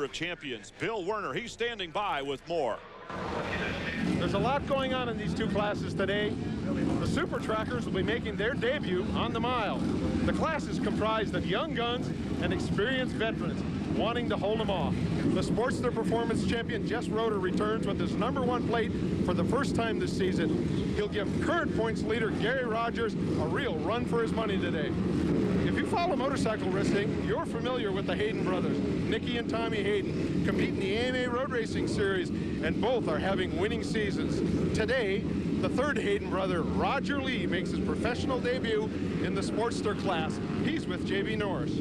Of champions, Bill Werner, he's standing by with more. There's a lot going on in these two classes today. The Super Trackers will be making their debut on the mile. The class is comprised of young guns and experienced veterans wanting to hold them off. The Sportster Performance champion Jess Roeder returns with his #1 plate for the first time this season. He'll give current points leader Gary Rogers a real run for his money today. If you follow motorcycle racing, you're familiar with the Hayden Brothers. Nicky and Tommy Hayden compete in the AMA Road Racing Series, and both are having winning seasons. Today, the third Hayden brother, Roger Lee, makes his professional debut in the Sportster class. He's with JB Norris.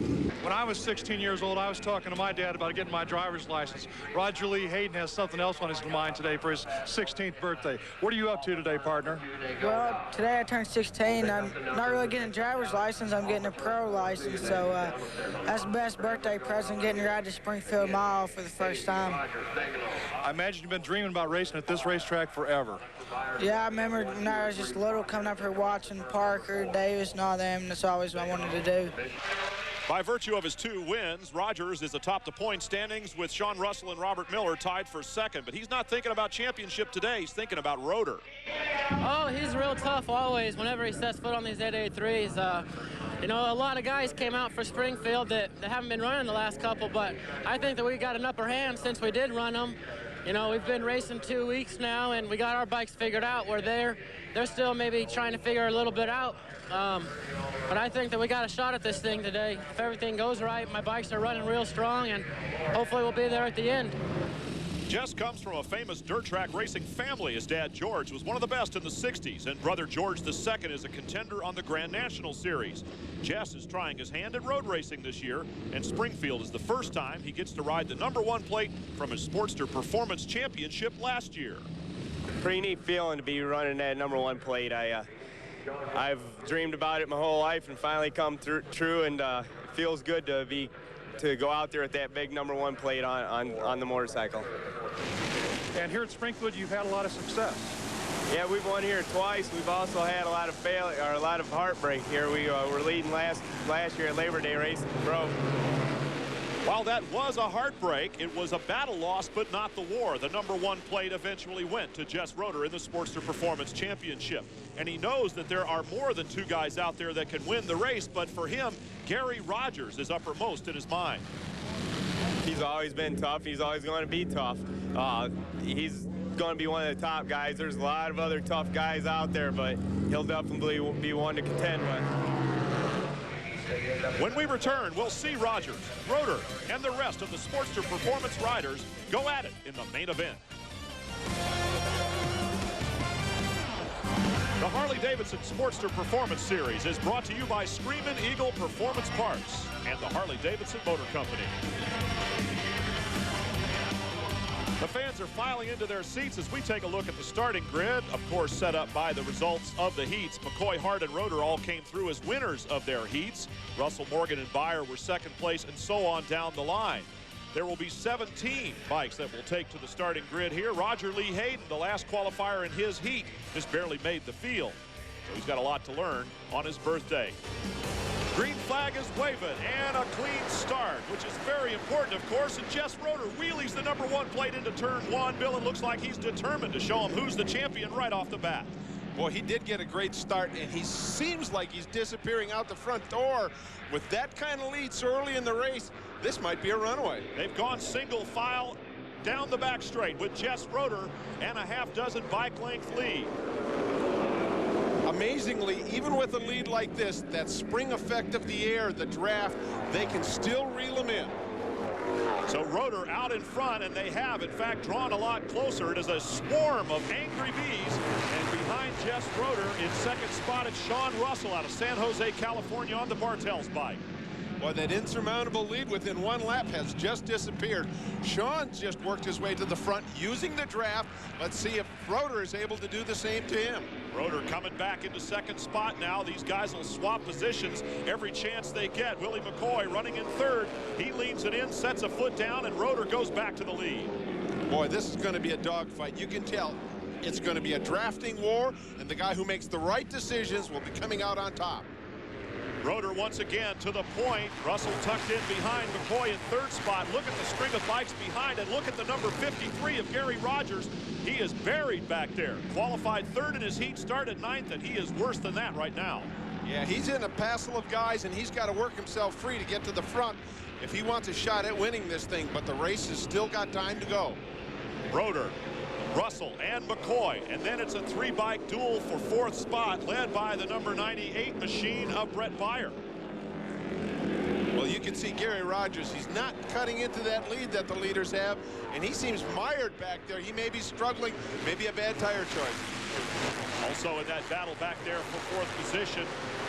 When I was 16 years old, I was talking to my dad about getting my driver's license. Roger Lee Hayden has something else on his mind today for his 16th birthday. What are you up to today, partner? Well, today I turned 16. I'm not really getting a driver's license. I'm getting a pro license. So that's the best birthday present, getting to ride the Springfield Mile for the first time. I imagine you've been dreaming about racing at this racetrack forever. Yeah, I remember when I was just little coming up here watching Parker, Davis, and all them. That's always what I wanted to do. By virtue of his 2 wins, Rogers is atop the point standings with Sean Russell and Robert Miller tied for second. But he's not thinking about championship today. He's thinking about Roeder. Oh, he's real tough always whenever he sets foot on these 883s. You know, a lot of guys came out for Springfield that haven't been running the last couple, but I think that we got an upper hand since we did run them. You know, we've been racing 2 weeks now, and we got our bikes figured out. They're still maybe trying to figure a little bit out. But I think that we got a shot at this thing today. If everything goes right, my bikes are running real strong, and hopefully we'll be there at the end. Jess comes from a famous dirt track racing family. His dad, George, was one of the best in the 60s, and brother George II is a contender on the Grand National Series. Jess is trying his hand at road racing this year, and Springfield is the first time he gets to ride the #1 plate from his Sportster Performance Championship last year. Pretty neat feeling to be running that #1 plate. I've dreamed about it my whole life and finally come true, and it feels good to go out there with that big #1 plate on the motorcycle. And here at Springfield, you've had a lot of success. Yeah, we've won here twice. We've also had a lot of failure, or a lot of heartbreak here. We were leading last year at Labor Day racing pro. While that was a heartbreak, it was a battle loss, but not the war. The #1 plate eventually went to Jess Roeder in the Sportster Performance Championship. And he knows that there are more than 2 guys out there that can win the race, but for him, Gary Rogers is uppermost in his mind. He's always been tough. He's always going to be tough. He's going to be one of the top guys. There's a lot of other tough guys out there, but he'll definitely be one to contend with. When we return, we'll see Rogers, Roeder, and the rest of the Sportster Performance riders go at it in the main event. The Harley-Davidson Sportster Performance Series is brought to you by Screamin' Eagle Performance Parts and the Harley-Davidson Motor Company. The fans are filing into their seats as we take a look at the starting grid, of course set up by the results of the heats. McCoy, Hart, and Roeder all came through as winners of their heats. Russell, Morgan, and Byer were second place, and so on down the line. There will be 17 bikes that will take to the starting grid here. Roger Lee Hayden, the last qualifier in his heat, just barely made the field. So he's got a lot to learn on his birthday. Green flag is waving, and a clean start, which is very important, of course. And Jess Roeder wheelies the #1 plate into turn 1. Bill, it looks like he's determined to show him who's the champion right off the bat. Boy, he did get a great start, and he seems like he's disappearing out the front door. With that kind of lead so early in the race, this might be a runaway. They've gone single file down the back straight with Jess Roeder and a half-dozen bike-length lead. Amazingly, even with a lead like this, that spring effect of the air, the draft, they can still reel him in. So Roeder out in front, and they have, in fact, drawn a lot closer. It is a swarm of angry bees. And behind Jess Roeder, in second spot, it's Sean Russell out of San Jose, California on the Bartels bike. Well, that insurmountable lead within 1 lap has just disappeared. Sean just worked his way to the front using the draft. Let's see if Roeder is able to do the same to him. Roeder coming back into second spot now. These guys will swap positions every chance they get. Willie McCoy running in third. He leans it in, sets a foot down, and Roeder goes back to the lead. Boy, this is going to be a dogfight. You can tell it's going to be a drafting war, and the guy who makes the right decisions will be coming out on top. Roeder once again to the point. Russell tucked in behind McCoy in third spot. Look at the string of bikes behind, and look at the number 53 of Gary Rogers. He is buried back there. Qualified third in his heat, started ninth, and he is worse than that right now. Yeah, he's in a passel of guys, and he's got to work himself free to get to the front if he wants a shot at winning this thing, but the race has still got time to go. Roeder, Russell, and McCoy, and then it's a three-bike duel for fourth spot, led by the number 98 machine of Brett Beyer. Well, you can see Gary Rogers. He's not cutting into that lead that the leaders have, and he seems mired back there. He may be struggling, maybe a bad tire choice. Also in that battle back there for fourth position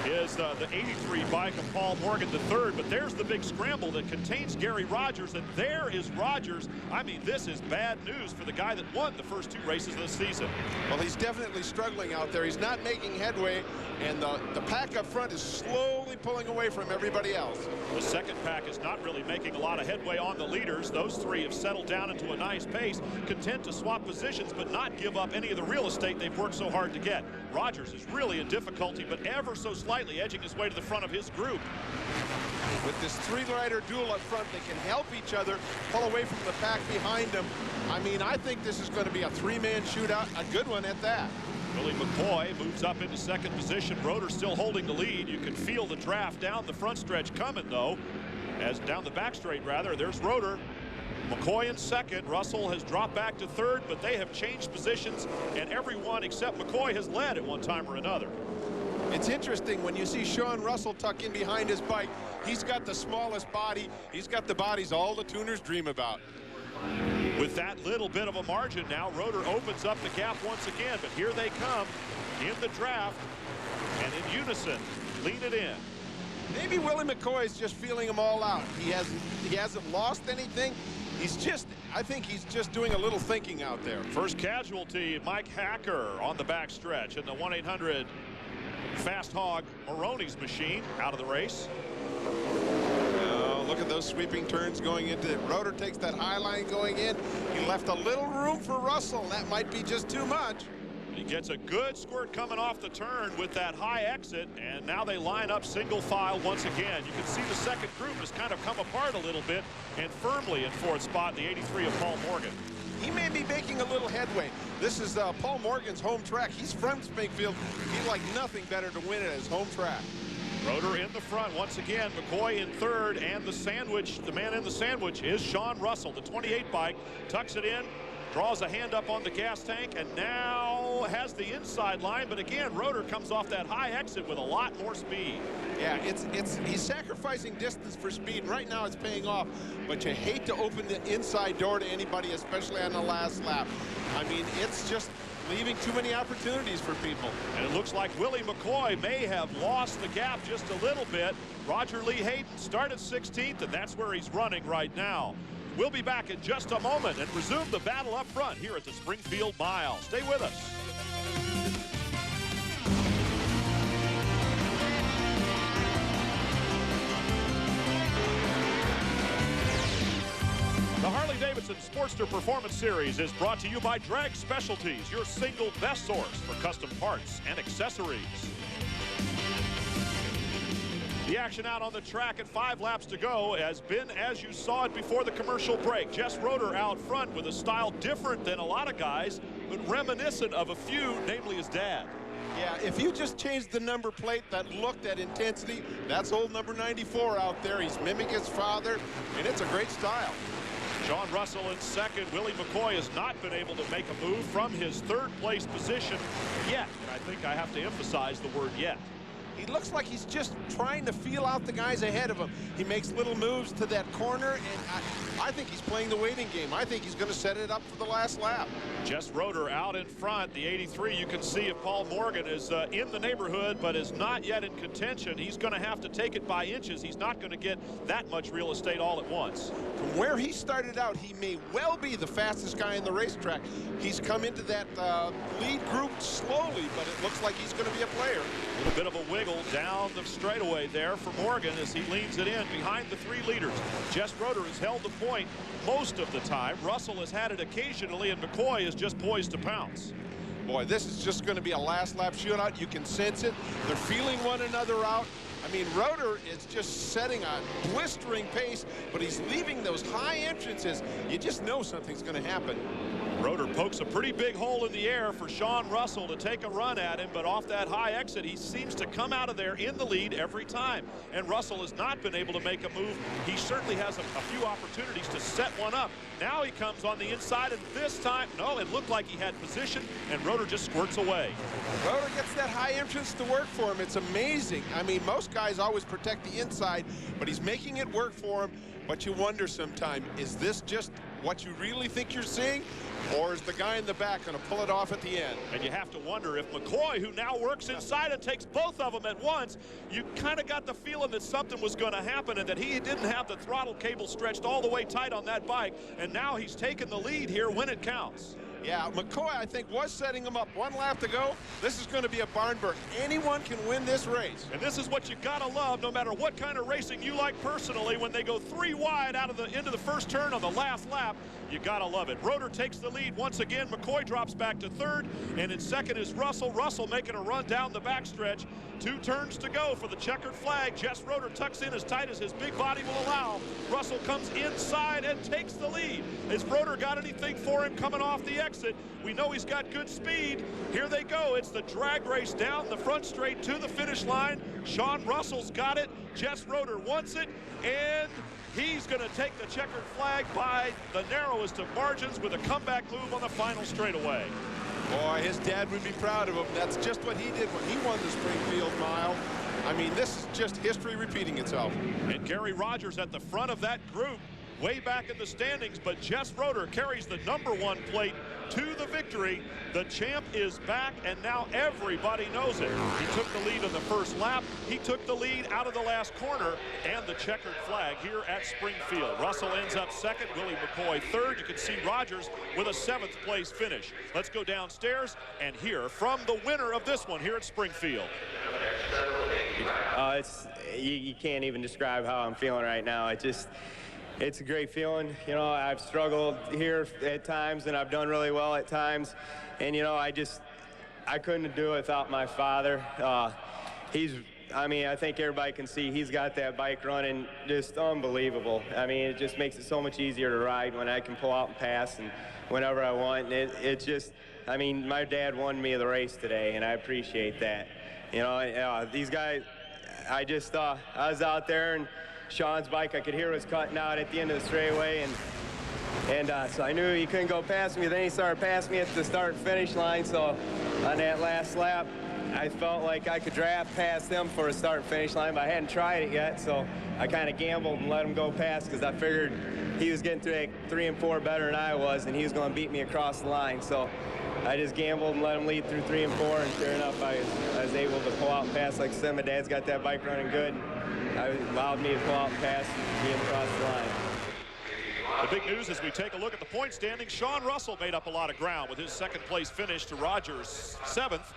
is the 83 bike of Paul Morgan, the third. But there's the big scramble that contains Gary Rogers, and there is Rogers. I mean, this is bad news for the guy that won the first two races of the season. Well, he's definitely struggling out there. He's not making headway, and the pack up front is slowly pulling away from everybody else. The second pack is not really making a lot of headway on the leaders. Those three have settled down into a nice pace, content to swap positions but not give up any of the real estate they've worked so hard to get. Rogers is really in difficulty, but ever so slightly edging his way to the front of his group. With this three-rider duel up front, they can help each other, pull away from the pack behind them. I mean, I think this is going to be a three-man shootout, a good one at that. Willie McCoy moves up into second position. Roeder still holding the lead. You can feel the draft down the front stretch coming, though. As down the back straight, rather, there's Roeder. McCoy in second. Russell has dropped back to third, but they have changed positions, and everyone except McCoy has led at one time or another. It's interesting when you see Sean Russell tuck in behind his bike. He's got the smallest body. He's got the bodies all the tuners dream about. With that little bit of a margin now, Roeder opens up the gap once again, but here they come in the draft, and in unison, lean it in. Maybe Willie McCoy is just feeling them all out. He hasn't lost anything. I think he's just doing a little thinking out there. First casualty, Mike Hacker on the back stretch in the 1-800 Fast Hog Maroney's machine out of the race. Oh, look at those sweeping turns going into it. Roeder takes that high line going in. He left a little room for Russell. That might be just too much. He gets a good squirt coming off the turn with that high exit, and now they line up single file once again. You can see the second group has kind of come apart a little bit, and firmly in fourth spot, the 83 of Paul Morgan. He may be making a little headway. This is Paul Morgan's home track. He's from Springfield. He'd like nothing better to win at his home track. Roeder in the front once again. McCoy in third, and the sandwich, the man in the sandwich is Sean Russell. The 28 bike tucks it in, draws a hand up on the gas tank, and now has the inside line. But again, Roeder comes off that high exit with a lot more speed. Yeah, he's sacrificing distance for speed. Right now it's paying off, but you hate to open the inside door to anybody, especially on the last lap. I mean, it's just leaving too many opportunities for people. And it looks like Willie McCoy may have lost the gap just a little bit. Roger Lee Hayden started 16th, and that's where he's running right now. We'll be back in just a moment and resume the battle up front here at the Springfield Mile. Stay with us. The Harley-Davidson Sportster Performance Series is brought to you by Drag Specialties, your single best source for custom parts and accessories. The action out on the track at 5 laps to go has been as you saw it before the commercial break. Jess Roeder out front with a style different than a lot of guys, but reminiscent of a few, namely his dad. Yeah, if you just changed the number plate, that look, that intensity, that's old number 94 out there. He's mimicking his father, and it's a great style. Sean Russell in second. Willie McCoy has not been able to make a move from his third place position yet. And I think I have to emphasize the word yet. He looks like he's just trying to feel out the guys ahead of him. He makes little moves to that corner, and I think he's playing the waiting game. I think he's going to set it up for the last lap. Jess Roeder out in front. The 83, you can see if Paul Morgan is in the neighborhood, but is not yet in contention. He's going to have to take it by inches. He's not going to get that much real estate all at once. From where he started out, he may well be the fastest guy in the racetrack. He's come into that lead group slowly, but it looks like he's going to be a player. A little bit of a wiggle down the straightaway there for Morgan as he leans it in behind the 3 leaders. Jess Roeder has held the point most of the time. Russell has had it occasionally, and McCoy is just poised to pounce. Boy, this is just going to be a last lap shootout. You can sense it. They're feeling one another out. I mean, Roeder is just setting a blistering pace, but he's leaving those high entrances. You just know something's going to happen. Roeder pokes a pretty big hole in the air for Sean Russell to take a run at him, but off that high exit, he seems to come out of there in the lead every time. And Russell has not been able to make a move. He certainly has a few opportunities to set one up. Now he comes on the inside, and this time, no, it looked like he had position, and Roeder just squirts away. Roeder gets that high entrance to work for him. It's amazing. I mean, most guys always protect the inside, but he's making it work for him. But you wonder sometime, is this just what you really think you're seeing? Or is the guy in the back going to pull it off at the end? And you have to wonder if McCoy, who now works inside and takes both of them at once, you kind of got the feeling that something was going to happen and that he didn't have the throttle cable stretched all the way tight on that bike. And now he's taken the lead here when it counts. Yeah, McCoy, I think, was setting him up. 1 lap to go. This is going to be a barn burner. Anyone can win this race. And this is what you got to love, no matter what kind of racing you like personally. When they go 3 wide out of the into the first turn on the last lap, you got to love it. Roeder takes the lead once again. McCoy drops back to 3rd, and in 2nd is Russell. Russell making a run down the backstretch. 2 turns to go for the checkered flag. Jess Roeder tucks in as tight as his big body will allow. Russell comes inside and takes the lead. Has Roeder got anything for him coming off the exit? We know he's got good speed. Here they go. It's the drag race down the front straight to the finish line. Sean Russell's got it. Jess Roeder wants it, and he's going to take the checkered flag by the narrowest of margins with a comeback move on the final straightaway. Boy, his dad would be proud of him. That's just what he did when he won the Springfield Mile. I mean, this is just history repeating itself. And Gary Rogers at the front of that group, way back in the standings, but Jess Roeder carries the #1 plate to the victory. The champ is back, and now everybody knows it. He took the lead in the first lap. He took the lead out of the last corner, and the checkered flag here at Springfield. Russell ends up 2nd, Willie McCoy 3rd. You can see Rogers with a 7th place finish. Let's go downstairs and hear from the winner of this one here at Springfield. You can't even describe how I'm feeling right now. It's a great feeling. You know, I've struggled here at times, and I've done really well at times. And, you know, I couldn't do it without my father. I mean, I think everybody can see he's got that bike running just unbelievable. I mean, it just makes it so much easier to ride when I can pull out and pass and whenever I want. And it just, I mean, my dad won me the race today, and I appreciate that. You know, these guys, I was out there, and Sean's bike, I could hear, was cutting out at the end of the straightaway, and so I knew he couldn't go past me. Then he started passing me at the start and finish line, so on that last lap, I felt like I could draft past him for a start and finish line, but I hadn't tried it yet, so I kind of gambled and let him go past because I figured he was getting through like 3 and 4 better than I was, and he was going to beat me across the line. So I just gambled and let him lead through 3 and 4, and sure enough, I was able to pull out and pass. Like I said, my dad's got that bike running good. It allowed me to pull out and pass and get across the line. The big news as we take a look at the point standings, Sean Russell made up a lot of ground with his 2nd place finish to Rogers' 7th.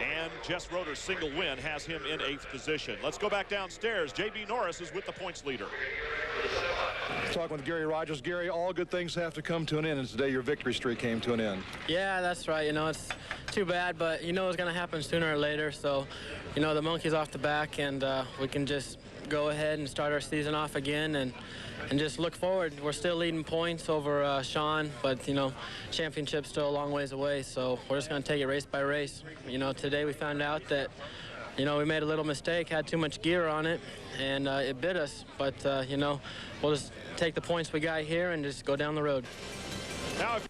And Jess Roeder's single win has him in 8th position. Let's go back downstairs. J.B. Norris is with the points leader. Talking with Gary Rogers. Gary, all good things have to come to an end, and today your victory streak came to an end. Yeah, that's right. You know, it's too bad, but you know it's going to happen sooner or later. So, you know, the monkey's off the back, and we can just go ahead and start our season off again and just look forward. We're still leading points over Sean, but, you know, championship's still a long ways away, so we're just going to take it race by race. You know, today we found out that, you know, we made a little mistake, had too much gear on it, and it bit us. But, you know, we'll just take the points we got here and just go down the road. Now, if